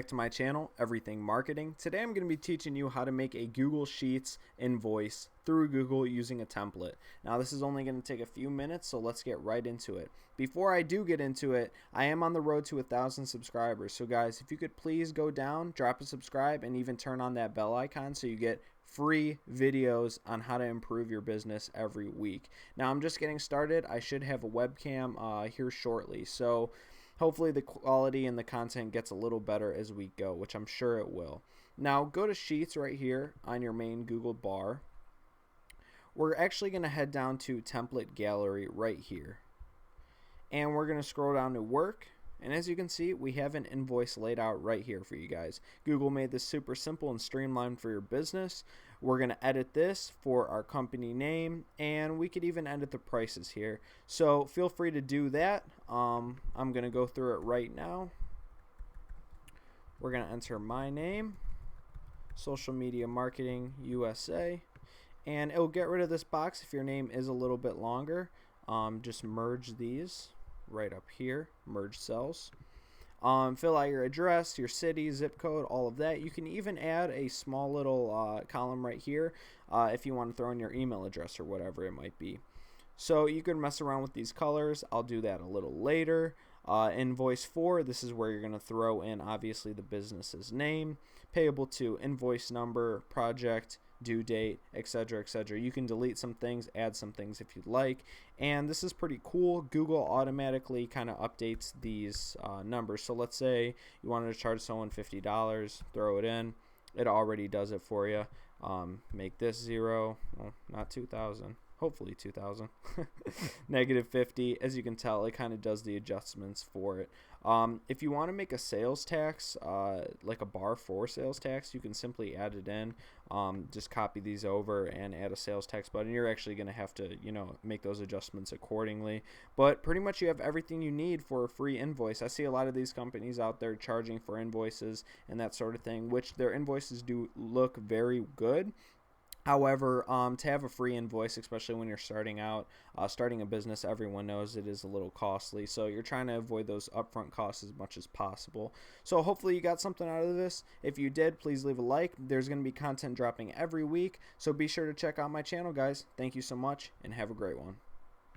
Back to my channel, Everything Marketing. Today I'm going to be teaching you how to make a Google Sheets invoice through Google using a template. Now this is only going to take a few minutes, so let's get right into it. Before I do get into it, I am on the road to 1,000 subscribers. So guys, if you could please go down, drop a subscribe, and even turn on that bell icon so you get free videos on how to improve your business every week. Now I'm just getting started. I should have a webcam here shortly. So hopefully the quality and the content gets a little better as we go, which I'm sure it will. Now go to Sheets right here on your main Google bar. We're actually going to head down to Template Gallery right here. And we're going to scroll down to Work. And as you can see, we have an invoice laid out right here for you guys. Google made this super simple and streamlined for your business. We're going to edit this for our company name, and we could even edit the prices here. So feel free to do that. I'm going to go through it right now. We're going to enter my name, Social Media Marketing USA, and it'll get rid of this box if your name is a little bit longer. Just merge these right up here, merge cells. Fill out your address, your city, zip code, all of that. You can even add a small little column right here if you want to throw in your email address or whatever it might be. So you can mess around with these colors. I'll do that a little later. Invoice 4, this is where you're going to throw in obviously the business's name, payable to, invoice number, project, due date, etc., etc. You can delete some things, add some things if you'd like, and this is pretty cool. Google automatically kind of updates these numbers. So let's say you wanted to charge someone $50, throw it in, it already does it for you. Make this 0, well, not 2,000. Hopefully 2,000. Negative 50. As you can tell, it kind of does the adjustments for it. If you want to make a sales tax, like a bar for sales tax, you can simply add it in. Just copy these over and add a sales tax button. You're actually going to have to, make those adjustments accordingly. But pretty much you have everything you need for a free invoice. I see a lot of these companies out there charging for invoices and that sort of thing, which their invoices do look very good. However, to have a free invoice, especially when you're starting out, starting a business, everyone knows it is a little costly. So you're trying to avoid those upfront costs as much as possible. So hopefully you got something out of this. If you did, please leave a like. There's going to be content dropping every week. So be sure to check out my channel, guys. Thank you so much and have a great one.